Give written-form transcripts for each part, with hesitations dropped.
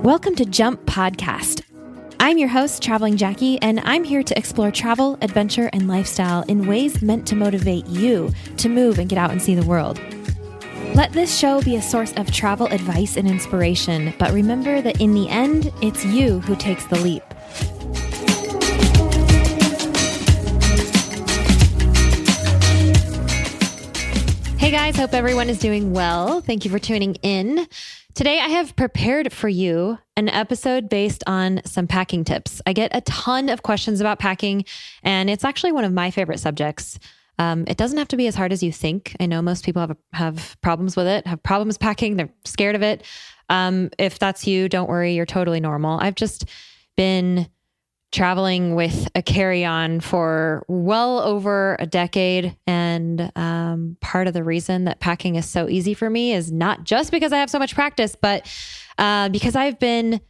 Welcome to Jump Podcast. I'm your host, Traveling Jackie, and I'm here to explore travel, adventure, and lifestyle in ways meant to motivate you to move and get out and see the world. Let this show be a source of travel advice and inspiration, but remember that in the end, it's you who takes the leap. Hey guys, hope everyone is doing well. Thank you for tuning in. Today I have prepared for you an episode based on some packing tips. I get a ton of questions about packing, and it's actually one of my favorite subjects. It doesn't have to be as hard as you think. I know most people have problems with it, have problems packing. They're scared of it. If that's you, don't worry. You're totally normal. I've just been traveling with a carry-on for well over a decade. And part of the reason that packing is so easy for me is not just because I have so much practice, but because I've been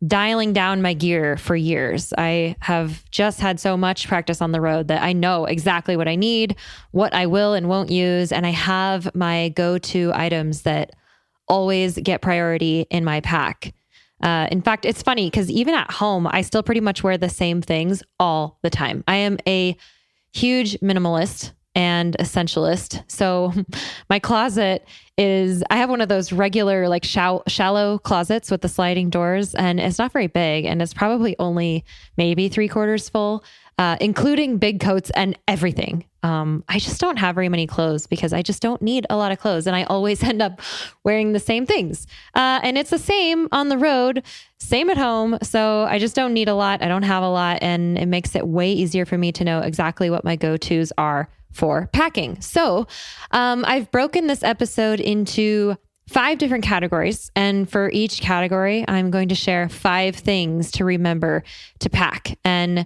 dialing down my gear for years. I have just had so much practice on the road that I know exactly what I need, what I will and won't use. And I have my go-to items that always get priority in my pack. In fact, it's funny because even at home, I still pretty much wear the same things all the time. I am a huge minimalist and essentialist. So my closet I have one of those regular, like shallow closets with the sliding doors, and it's not very big. And it's probably only maybe 3/4 full, including big coats and everything. I just don't have very many clothes because I just don't need a lot of clothes. And I always end up wearing the same things. And it's the same on the road, same at home. So I just don't need a lot. I don't have a lot. And it makes it way easier for me to know exactly what my go-tos are for packing. So I've broken this episode into 5 different categories. And for each category, I'm going to share 5 things to remember to pack. And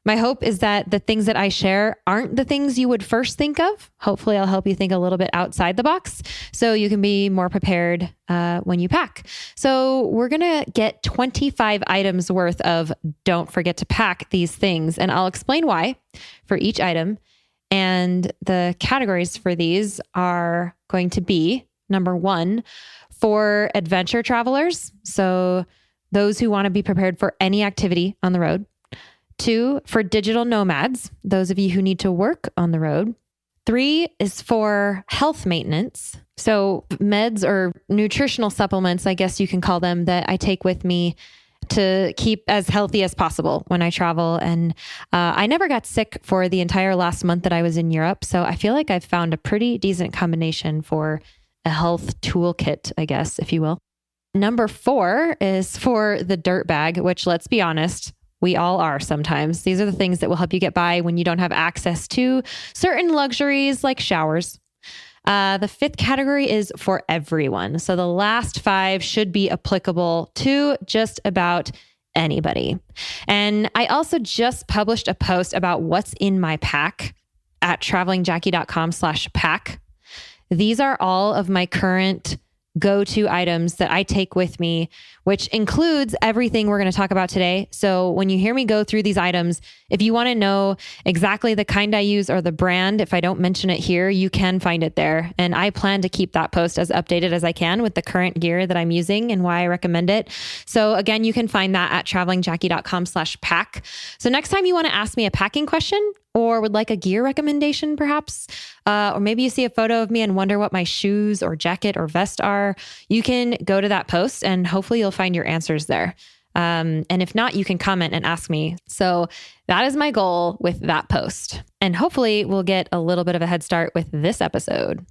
my hope is that the things that I share aren't the things you would first think of. Hopefully, I'll help you think a little bit outside the box so you can be more prepared when you pack. So we're going to get 25 items worth of don't forget to pack these things. And I'll explain why for each item. And the categories for these are going to be, number 1, for adventure travelers. So those who want to be prepared for any activity on the road. 2, for digital nomads, those of you who need to work on the road. 3 is for health maintenance. So meds or nutritional supplements, I guess you can call them, that I take with me to keep as healthy as possible when I travel. And I never got sick for the entire last month that I was in Europe. So I feel like I've found a pretty decent combination for a health toolkit, I guess, if you will. Number 4 is for the dirt bag, which, let's be honest, we all are sometimes. These are the things that will help you get by when you don't have access to certain luxuries like showers. The 5th category is for everyone. So the last 5 should be applicable to just about anybody. And I also just published a post about what's in my pack at travelingjackie.com/pack. These are all of my current go-to items that I take with me, which includes everything we're going to talk about today. So when you hear me go through these items, if you want to know exactly the kind I use or the brand, if I don't mention it here, you can find it there. And I plan to keep that post as updated as I can with the current gear that I'm using and why I recommend it. So again, you can find that at travelingjackie.com/pack. So next time you want to ask me a packing question, or would like a gear recommendation perhaps, or maybe you see a photo of me and wonder what my shoes or jacket or vest are, you can go to that post and hopefully you'll find your answers there. And if not, you can comment and ask me. So that is my goal with that post. And hopefully we'll get a little bit of a head start with this episode.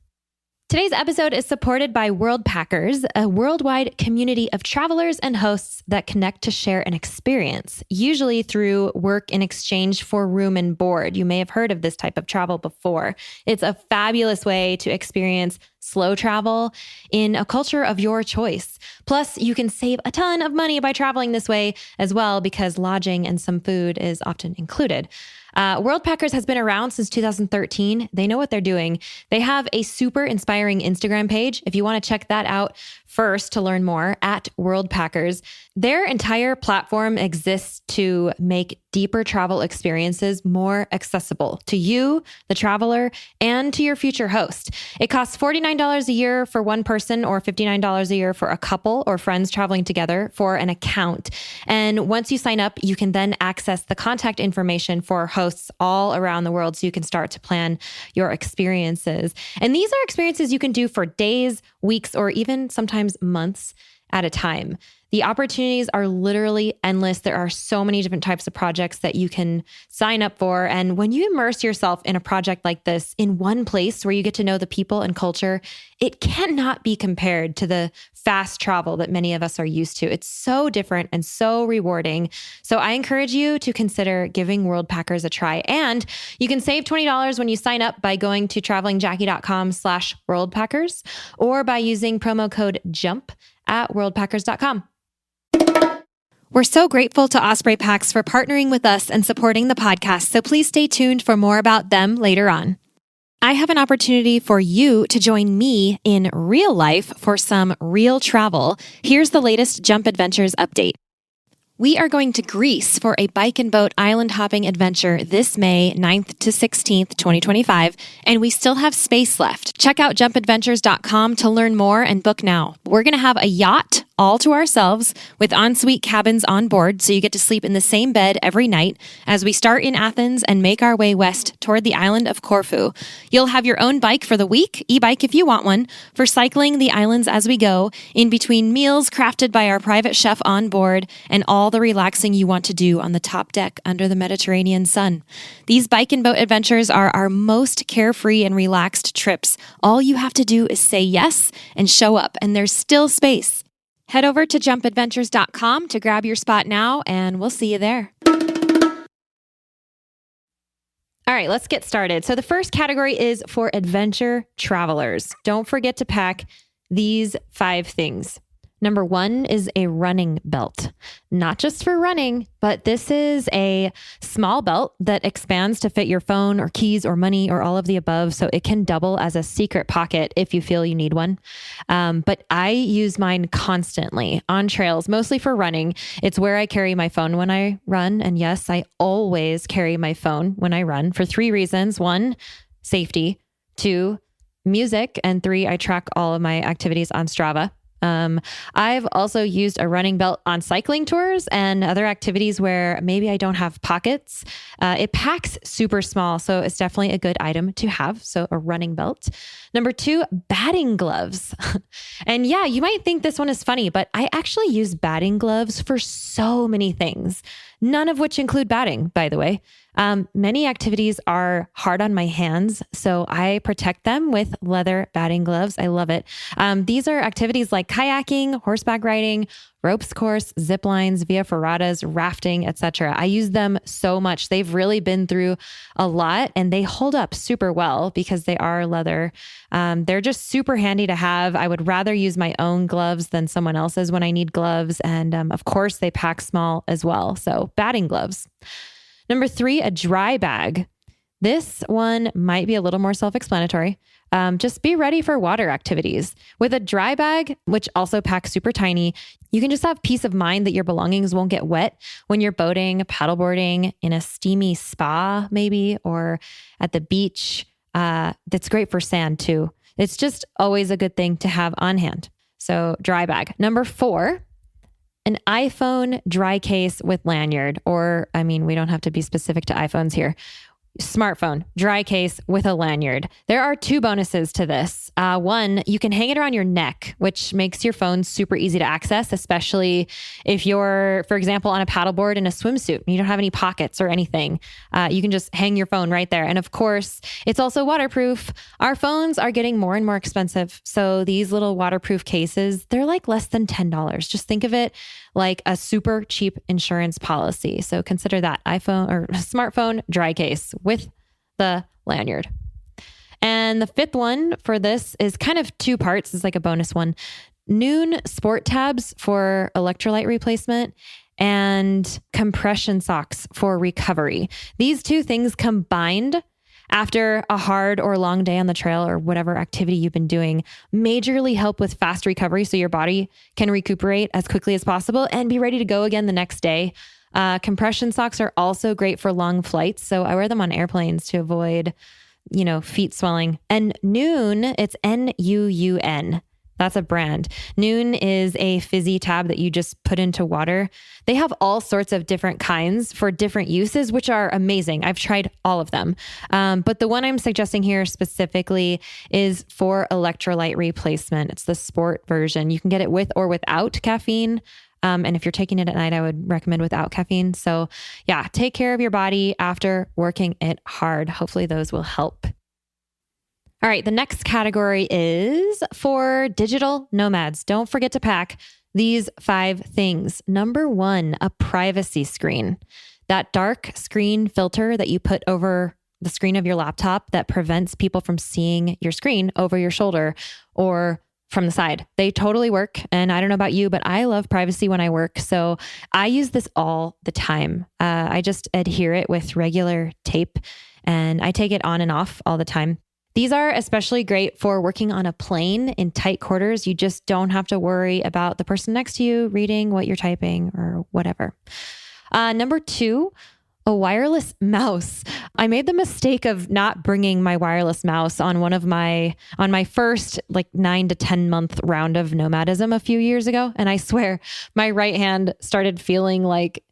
Today's episode is supported by Worldpackers, a worldwide community of travelers and hosts that connect to share an experience, usually through work in exchange for room and board. You may have heard of this type of travel before. It's a fabulous way to experience slow travel in a culture of your choice. Plus, you can save a ton of money by traveling this way as well because lodging and some food is often included. Worldpackers has been around since 2013. They know what they're doing. They have a super inspiring Instagram page. If you want to check that out first to learn more, at Worldpackers. Their entire platform exists to make deeper travel experiences more accessible to you, the traveler, and to your future host. It costs $49 a year for one person or $59 a year for a couple or friends traveling together for an account. And once you sign up, you can then access the contact information for hosts all around the world so you can start to plan your experiences. And these are experiences you can do for days, weeks, or even sometimes months at a time. The opportunities are literally endless. There are so many different types of projects that you can sign up for. And when you immerse yourself in a project like this in one place where you get to know the people and culture, it cannot be compared to the fast travel that many of us are used to. It's so different and so rewarding. So I encourage you to consider giving Worldpackers a try. And you can save $20 when you sign up by going to travelingjackie.com/worldpackers or by using promo code JUMP at worldpackers.com. We're so grateful to Osprey Packs for partnering with us and supporting the podcast, so please stay tuned for more about them later on. I have an opportunity for you to join me in real life for some real travel. Here's the latest Jump Adventures update. We are going to Greece for a bike and boat island hopping adventure this May 9th to 16th, 2025, and we still have space left. Check out jumpadventures.com to learn more and book now. We're going to have a yacht all to ourselves with ensuite cabins on board, so you get to sleep in the same bed every night as we start in Athens and make our way west toward the island of Corfu. You'll have your own bike for the week, e-bike if you want one, for cycling the islands as we go, in between meals crafted by our private chef on board, and all the relaxing you want to do on the top deck under the Mediterranean sun. These bike and boat adventures are our most carefree and relaxed trips. All you have to do is say yes and show up, and there's still space. Head over to jumpadventures.com to grab your spot now, and we'll see you there. All right, let's get started. So the first category is for adventure travelers. Don't forget to pack these 5 things. Number 1 is a running belt. Not just for running, but this is a small belt that expands to fit your phone or keys or money or all of the above. So it can double as a secret pocket if you feel you need one. But I use mine constantly on trails, mostly for running. It's where I carry my phone when I run. And yes, I always carry my phone when I run for 3 reasons. 1, safety. 2, music. And 3, I track all of my activities on Strava. I've also used a running belt on cycling tours and other activities where maybe I don't have pockets. It packs super small, so it's definitely a good item to have. So a running belt. Number 2, batting gloves. And yeah, you might think this one is funny, but I actually use batting gloves for so many things, none of which include batting, by the way. Many activities are hard on my hands, so I protect them with leather batting gloves. I love it. These are activities like kayaking, horseback riding, ropes course, zip lines, via ferratas, rafting, etc. I use them so much. They've really been through a lot, and they hold up super well because they are leather. They're just super handy to have. I would rather use my own gloves than someone else's when I need gloves. And of course, they pack small as well. So batting gloves. Number 3, a dry bag. This one might be a little more self-explanatory. Just be ready for water activities. With a dry bag, which also packs super tiny, you can just have peace of mind that your belongings won't get wet when you're boating, paddleboarding, in a steamy spa maybe, or at the beach. That's great for sand too. It's just always a good thing to have on hand. So dry bag. Number 4, an iPhone dry case with lanyard, or, I mean, we don't have to be specific to iPhones here. Smartphone dry case with a lanyard. There are 2 bonuses to this. 1, you can hang it around your neck, which makes your phone super easy to access, especially if you're, for example, on a paddleboard in a swimsuit and you don't have any pockets or anything. You can just hang your phone right there. And of course, it's also waterproof. Our phones are getting more and more expensive. So these little waterproof cases, they're like less than $10. Just think of it like a super cheap insurance policy. So consider that iPhone or smartphone dry case with the lanyard. And the 5th one for this is kind of 2 parts. It's like a bonus one. Noon sport tabs for electrolyte replacement and compression socks for recovery. These 2 things combined after a hard or long day on the trail or whatever activity you've been doing majorly help with fast recovery so your body can recuperate as quickly as possible and be ready to go again the next day. Compression socks are also great for long flights. So I wear them on airplanes to avoid, feet swelling. And Noon, it's Nuun. That's a brand. Noon is a fizzy tab that you just put into water. They have all sorts of different kinds for different uses, which are amazing. I've tried all of them. But the one I'm suggesting here specifically is for electrolyte replacement. It's the sport version. You can get it with or without caffeine. And if you're taking it at night, I would recommend without caffeine. So yeah, take care of your body after working it hard. Hopefully those will help. All right, the next category is for digital nomads. Don't forget to pack these 5 things. Number 1, a privacy screen. That dark screen filter that you put over the screen of your laptop that prevents people from seeing your screen over your shoulder or from the side. They totally work. And I don't know about you, but I love privacy when I work. So I use this all the time. I just adhere it with regular tape and I take it on and off all the time. These are especially great for working on a plane in tight quarters. You just don't have to worry about the person next to you reading what you're typing or whatever. Number 2, a wireless mouse. I made the mistake of not bringing my wireless mouse on my first 9 to 10 month round of nomadism a few years ago. And I swear my right hand started feeling like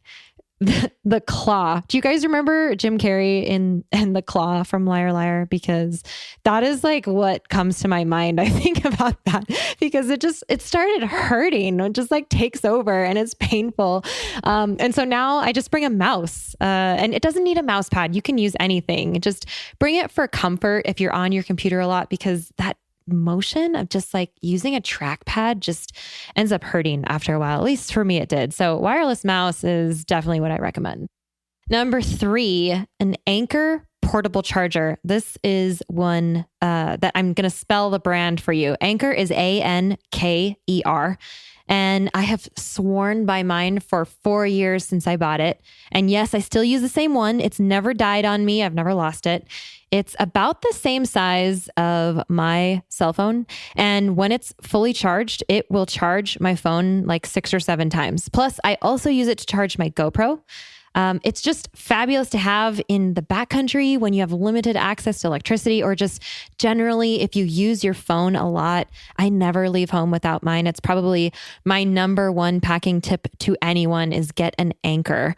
the Claw. Do you guys remember Jim Carrey in The Claw from Liar Liar? Because that is what comes to my mind. I think about that because it started hurting. It just takes over and it's painful. And so now I just bring a mouse and it doesn't need a mouse pad. You can use anything. Just bring it for comfort if you're on your computer a lot, because that motion of just using a trackpad just ends up hurting after a while. At least for me, it did. So wireless mouse is definitely what I recommend. Number 3, an Anker portable charger. This is one that I'm going to spell the brand for you. Anker is Anker. And I have sworn by mine for 4 years since I bought it. And yes, I still use the same one. It's never died on me. I've never lost it. It's about the same size of my cell phone. And when it's fully charged, it will charge my phone 6 or 7 times. Plus, I also use it to charge my GoPro. It's just fabulous to have in the backcountry when you have limited access to electricity, or just generally if you use your phone a lot. I never leave home without mine. It's probably my number 1 packing tip to anyone is get an Anker.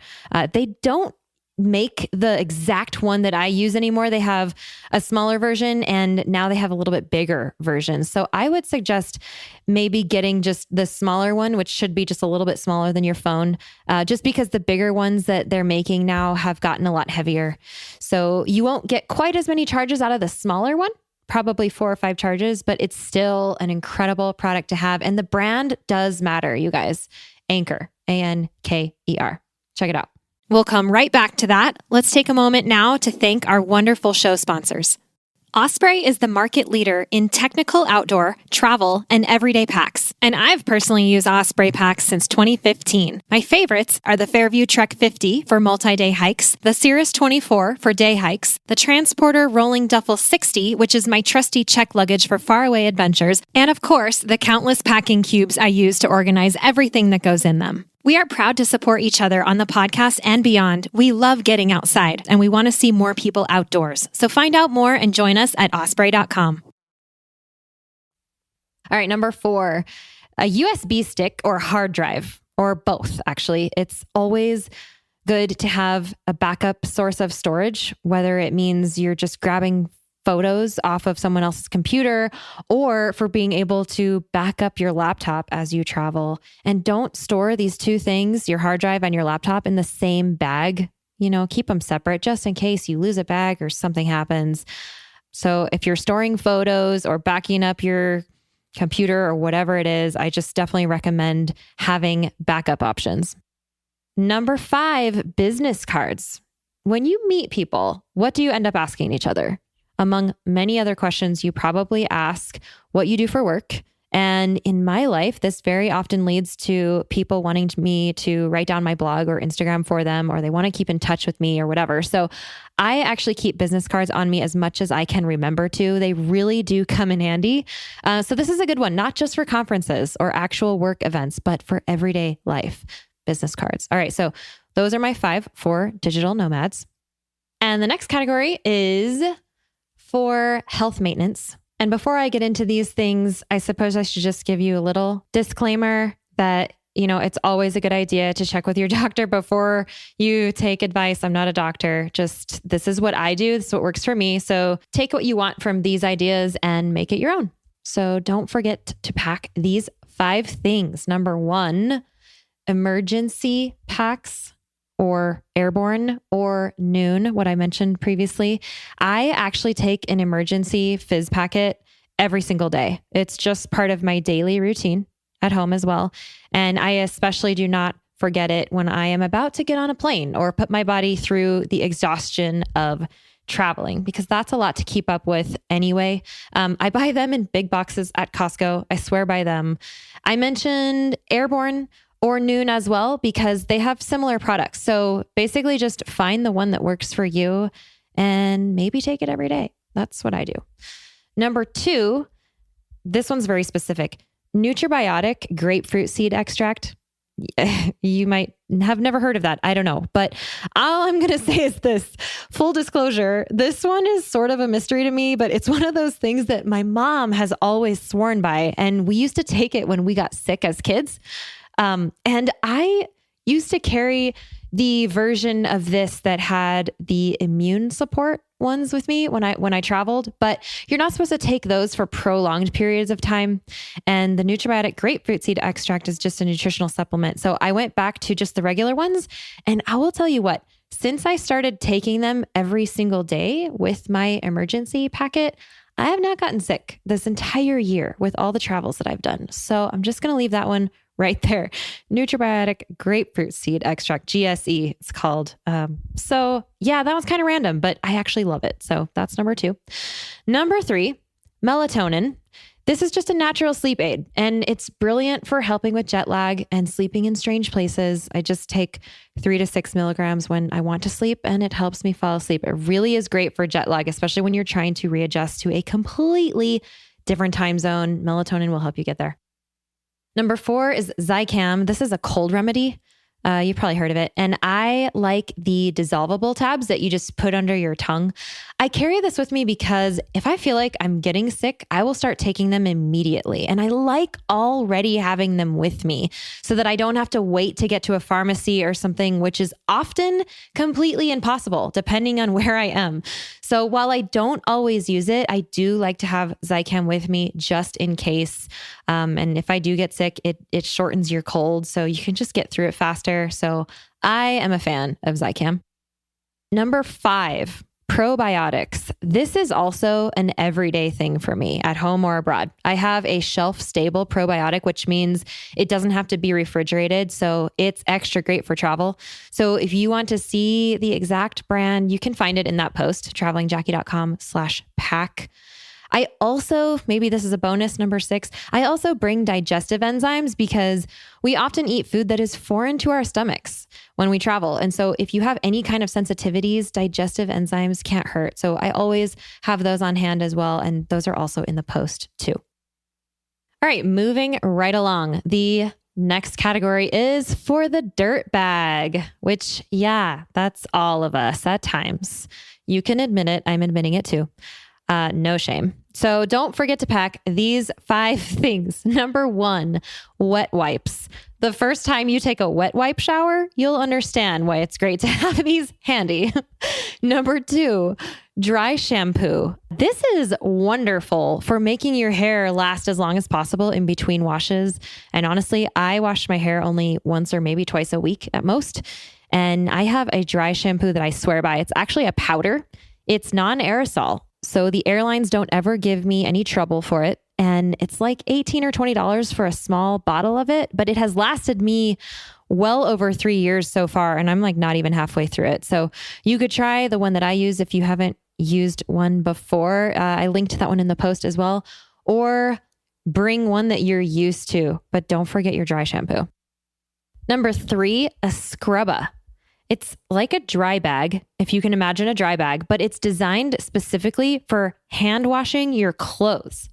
They don't make the exact one that I use anymore. They have a smaller version and now they have a little bit bigger version. So I would suggest maybe getting just the smaller one, which should be just a little bit smaller than your phone, just because the bigger ones that they're making now have gotten a lot heavier. So you won't get quite as many charges out of the smaller one, probably 4 or 5 charges, but it's still an incredible product to have. And the brand does matter, you guys. Anker, Anker. Check it out. We'll come right back to that. Let's take a moment now to thank our wonderful show sponsors. Osprey is the market leader in technical outdoor, travel, and everyday packs. And I've personally used Osprey packs since 2015. My favorites are the Fairview Trek 50 for multi-day hikes, the Cirrus 24 for day hikes, the Transporter Rolling Duffel 60, which is my trusty check luggage for faraway adventures, and of course, the countless packing cubes I use to organize everything that goes in them. We are proud to support each other on the podcast and beyond. We love getting outside and we want to see more people outdoors. So find out more and join us at osprey.com. All right, number 4, a USB stick or hard drive, or both, actually. It's always good to have a backup source of storage, whether it means you're just grabbing photos off of someone else's computer or for being able to back up your laptop as you travel. And don't store these 2 things, your hard drive and your laptop, in the same bag. Keep them separate just in case you lose a bag or something happens. So if you're storing photos or backing up your computer or whatever it is, I just definitely recommend having backup options. Number 5, business cards. When you meet people, what do you end up asking each other? Among many other questions, you probably ask what you do for work. And in my life, this very often leads to people wanting me to write down my blog or Instagram for them, or they want to keep in touch with me or whatever. So I actually keep business cards on me as much as I can remember to. They really do come in handy. So this is a good one, not just for conferences or actual work events, but for everyday life, business cards. All right. So those are my 5 for digital nomads. And the next category is for health maintenance. And before I get into these things, I suppose I should just give you a little disclaimer that, it's always a good idea to check with your doctor before you take advice. I'm not a doctor. Just this is what I do. This is what works for me. So take what you want from these ideas and make it your own. So don't forget to pack these 5 things. Number 1, emergency packs, or airborne, or noon, what I mentioned previously. I actually take an emergency fizz packet every single day. It's just part of my daily routine at home as well. And I especially do not forget it when I am about to get on a plane or put my body through the exhaustion of traveling, because that's a lot to keep up with anyway. I buy them in big boxes at Costco. I swear by them. I mentioned airborne or noon as well, because they have similar products. So basically just find the one that works for you and maybe take it every day. That's what I do. Number 2, this one's very specific. Nutribiotic grapefruit seed extract. You might have never heard of that. I don't know. But all I'm going to say is this. Full disclosure, this one is sort of a mystery to me, but it's one of those things that my mom has always sworn by. And we used to take it when we got sick as kids. And I used to carry the version of this that had the immune support ones with me when I traveled, but you're not supposed to take those for prolonged periods of time. And the Nutribiotic grapefruit seed extract is just a nutritional supplement. So I went back to just the regular ones. And I will tell you what, since I started taking them every single day with my emergency packet, I have not gotten sick this entire year with all the travels that I've done. So I'm just going to leave that one right there. Nutribiotic grapefruit seed extract, GSE, it's called. So yeah, that was kind of random, but I actually love it. So that's number 2. Number 3, melatonin. This is just a natural sleep aid, and it's brilliant for helping with jet lag and sleeping in strange places. I just take 3 to 6 milligrams when I want to sleep, and it helps me fall asleep. It really is great for jet lag, especially when you're trying to readjust to a completely different time zone. Melatonin will help you get there. Number 4 is Zicam. This is a cold remedy. You've probably heard of it. And I like the dissolvable tabs that you just put under your tongue. I carry this with me because if I feel like I'm getting sick, I will start taking them immediately. And I like already having them with me so that I don't have to wait to get to a pharmacy or something, which is often completely impossible depending on where I am. So while I don't always use it, I do like to have Zicam with me just in case. And if I do get sick, it shortens your cold so you can just get through it faster. So I am a fan of Zicam. Number 5, probiotics. This is also an everyday thing for me at home or abroad. I have a shelf-stable probiotic, which means it doesn't have to be refrigerated. So it's extra great for travel. So if you want to see the exact brand, you can find it in that post, travelingjackie.com/pack. I also, maybe this is a bonus, number 6, I also bring digestive enzymes because we often eat food that is foreign to our stomachs when we travel. And so if you have any kind of sensitivities, digestive enzymes can't hurt. So I always have those on hand as well. And those are also in the post too. All right, moving right along. The next category is for the dirt bag, which, yeah, that's all of us at times. You can admit it. I'm admitting it too. No shame. So don't forget to pack these 5 things. Number 1, wet wipes. The first time you take a wet wipe shower, you'll understand why it's great to have these handy. Number 2, dry shampoo. This is wonderful for making your hair last as long as possible in between washes. And honestly, I wash my hair only once or maybe twice a week at most. And I have a dry shampoo that I swear by. It's actually a powder. It's non-aerosol. So the airlines don't ever give me any trouble for it. And it's like $18 or $20 for a small bottle of it, but it has lasted me well over 3 years so far. And I'm like not even halfway through it. So you could try the one that I use if you haven't used one before. I linked that one in the post as well, or bring one that you're used to, but don't forget your dry shampoo. Number 3, a scrubba. It's like a dry bag, if you can imagine a dry bag, but it's designed specifically for hand washing your clothes.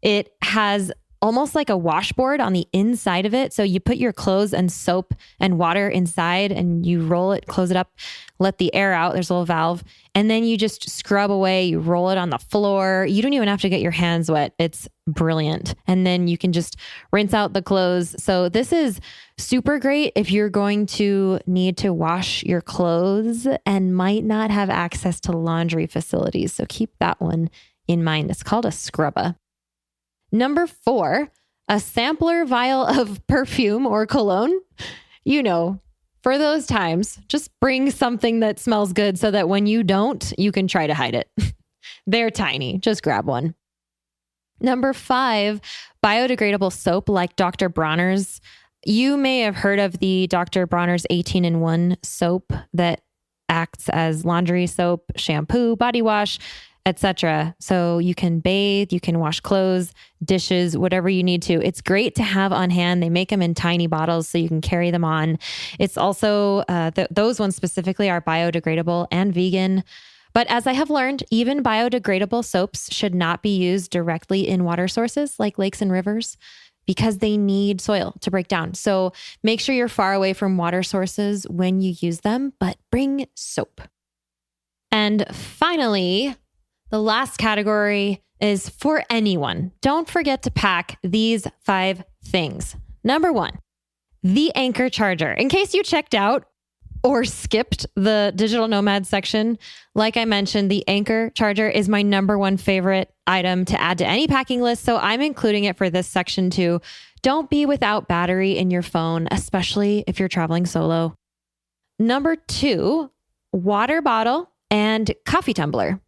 It has almost like a washboard on the inside of it. So you put your clothes and soap and water inside and you roll it, close it up, let the air out. There's a little valve. And then you just scrub away, you roll it on the floor. You don't even have to get your hands wet. It's brilliant. And then you can just rinse out the clothes. So this is super great if you're going to need to wash your clothes and might not have access to laundry facilities. So keep that one in mind. It's called a scrubba. Number 4, a sampler vial of perfume or cologne. For those times, just bring something that smells good so that when you don't, you can try to hide it. They're tiny. Just grab one. Number 5, biodegradable soap like Dr. Bronner's. You may have heard of the Dr. Bronner's 18-in-1 soap that acts as laundry soap, shampoo, body wash, etc. So you can bathe, you can wash clothes, dishes, whatever you need to. It's great to have on hand. They make them in tiny bottles so you can carry them on. It's also, those ones specifically are biodegradable and vegan. But as I have learned, even biodegradable soaps should not be used directly in water sources like lakes and rivers because they need soil to break down. So make sure you're far away from water sources when you use them, but bring soap. And finally, the last category is for anyone. Don't forget to pack these 5 things. Number 1, the Anchor charger. In case you checked out or skipped the digital nomad section, like I mentioned, the Anchor charger is my number 1 favorite item to add to any packing list. So I'm including it for this section too. Don't be without battery in your phone, especially if you're traveling solo. Number 2, water bottle and coffee tumbler.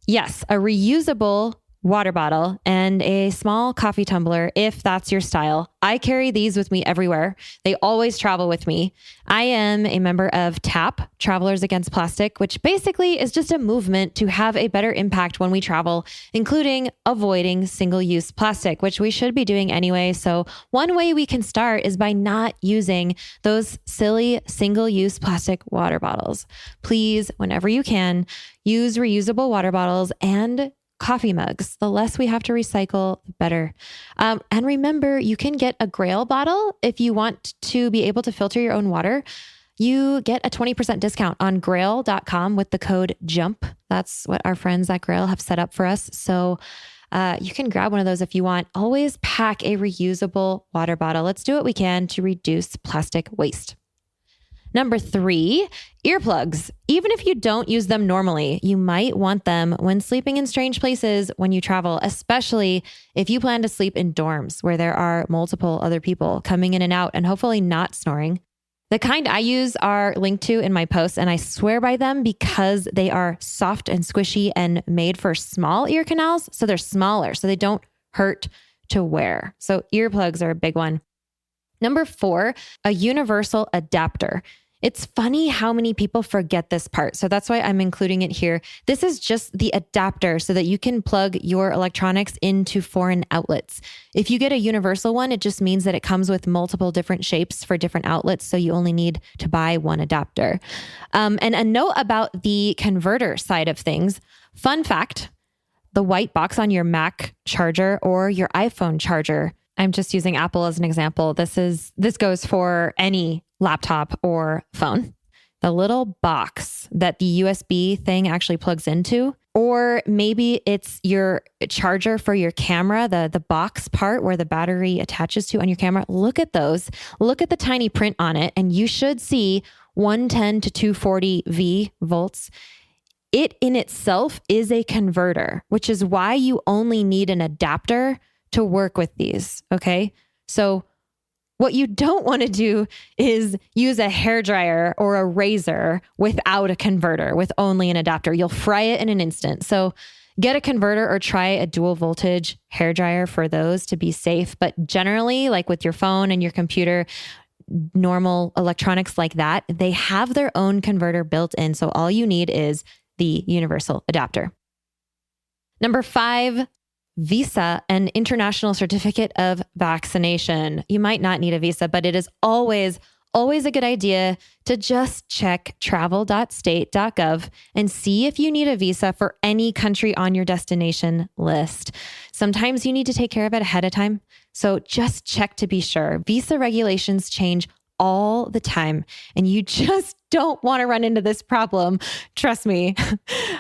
Yes, a reusable water bottle and a small coffee tumbler, if that's your style. I carry these with me everywhere. They always travel with me. I am a member of TAP, Travelers Against Plastic, which basically is just a movement to have a better impact when we travel, including avoiding single-use plastic, which we should be doing anyway. So one way we can start is by not using those silly single-use plastic water bottles. Please, whenever you can, use reusable water bottles and coffee mugs. The less we have to recycle, the better. And remember, you can get a Grail bottle if you want to be able to filter your own water. You get a 20% discount on grail.com with the code JUMP. That's what our friends at Grail have set up for us. So you can grab one of those if you want. Always pack a reusable water bottle. Let's do what we can to reduce plastic waste. Number 3, earplugs. Even if you don't use them normally, you might want them when sleeping in strange places when you travel, especially if you plan to sleep in dorms where there are multiple other people coming in and out and hopefully not snoring. The kind I use are linked to in my posts, and I swear by them because they are soft and squishy and made for small ear canals. So they're smaller, so they don't hurt to wear. So earplugs are a big one. Number 4, a universal adapter. It's funny how many people forget this part. So that's why I'm including it here. This is just the adapter so that you can plug your electronics into foreign outlets. If you get a universal one, it just means that it comes with multiple different shapes for different outlets. So you only need to buy one adapter. And a note about the converter side of things. Fun fact, the white box on your Mac charger or your iPhone charger, I'm just using Apple as an example. This goes for any laptop or phone. The little box that the USB thing actually plugs into, or maybe it's your charger for your camera, the box part where the battery attaches to on your camera. Look at those. Look at the tiny print on it, and you should see 110 to 240 volts. It in itself is a converter, which is why you only need an adapter to work with these. Okay. So what you don't want to do is use a hairdryer or a razor without a converter, with only an adapter. You'll fry it in an instant. So get a converter or try a dual voltage hairdryer for those to be safe. But generally, like with your phone and your computer, normal electronics like that, they have their own converter built in. So all you need is the universal adapter. Number 5, visa, an international certificate of vaccination. You might not need a visa, but it is always, always a good idea to just check travel.state.gov and see if you need a visa for any country on your destination list. Sometimes you need to take care of it ahead of time, so just check to be sure. Visa regulations change all the time, and you just don't want to run into this problem. Trust me.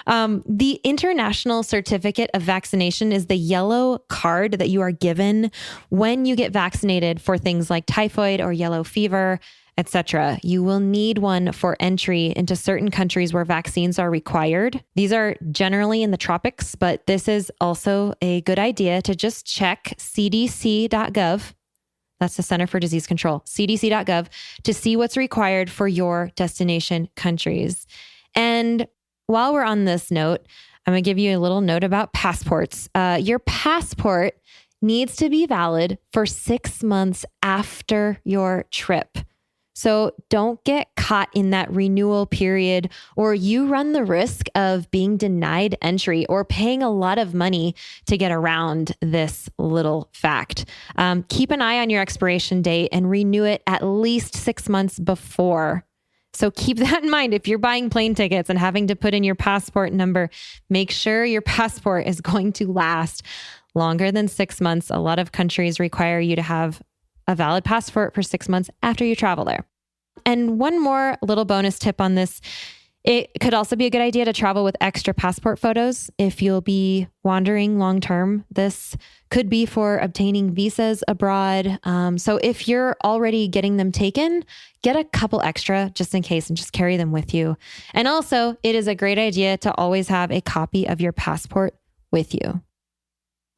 The International Certificate of Vaccination is the yellow card that you are given when you get vaccinated for things like typhoid or yellow fever, etc. You will need one for entry into certain countries where vaccines are required. These are generally in the tropics, but this is also a good idea to just check cdc.gov. That's the Center for Disease Control, cdc.gov, to see what's required for your destination countries. And while we're on this note, I'm going to give you a little note about passports. Your passport needs to be valid for 6 months after your trip. So don't get caught in that renewal period, or you run the risk of being denied entry or paying a lot of money to get around this little fact. Keep an eye on your expiration date and renew it at least 6 months before. So keep that in mind. If you're buying plane tickets and having to put in your passport number, make sure your passport is going to last longer than 6 months. A lot of countries require you to have a valid passport for 6 months after you travel there. And one more little bonus tip on this. It could also be a good idea to travel with extra passport photos if you'll be wandering long term. This could be for obtaining visas abroad. So if you're already getting them taken, get a couple extra just in case and just carry them with you. And also, it is a great idea to always have a copy of your passport with you.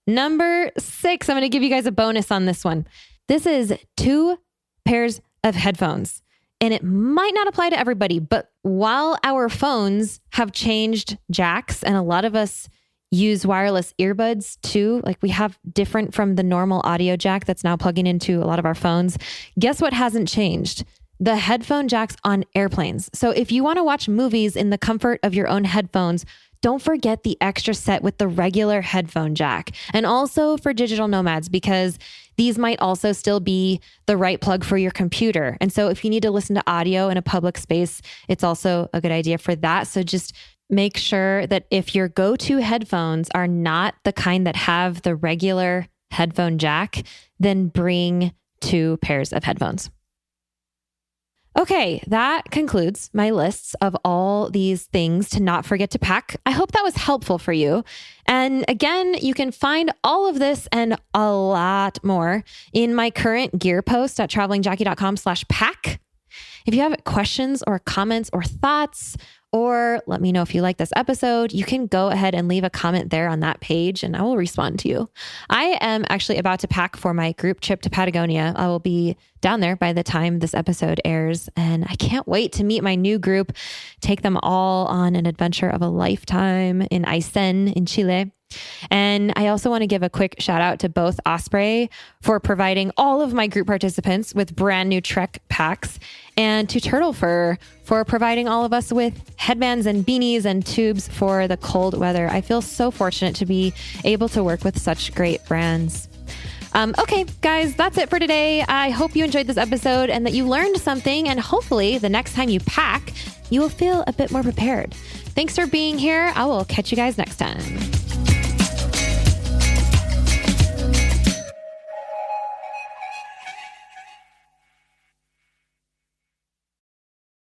Number 6, I'm going to give you guys a bonus on this one. This is 2 pairs of headphones. And it might not apply to everybody, but while our phones have changed jacks and a lot of us use wireless earbuds too, like we have different from the normal audio jack that's now plugging into a lot of our phones, guess what hasn't changed? The headphone jacks on airplanes. So if you want to watch movies in the comfort of your own headphones, don't forget the extra set with the regular headphone jack. And also for digital nomads, because these might also still be the right plug for your computer. And so if you need to listen to audio in a public space, it's also a good idea for that. So just make sure that if your go-to headphones are not the kind that have the regular headphone jack, then bring 2 pairs of headphones. Okay, that concludes my lists of all these things to not forget to pack. I hope that was helpful for you. And again, you can find all of this and a lot more in my current gear post at travelingjackie.com/pack. If you have questions or comments or thoughts, or let me know if you like this episode, you can go ahead and leave a comment there on that page and I will respond to you. I am actually about to pack for my group trip to Patagonia. I will be down there by the time this episode airs, and I can't wait to meet my new group, take them all on an adventure of a lifetime in Aysén in Chile. And I also want to give a quick shout out to both Osprey for providing all of my group participants with brand new Trek packs, and to Turtle Fur for providing all of us with headbands and beanies and tubes for the cold weather. I feel so fortunate to be able to work with such great brands. Okay, guys, that's it for today. I hope you enjoyed this episode and that you learned something, and hopefully the next time you pack, you will feel a bit more prepared. Thanks for being here. I will catch you guys next time.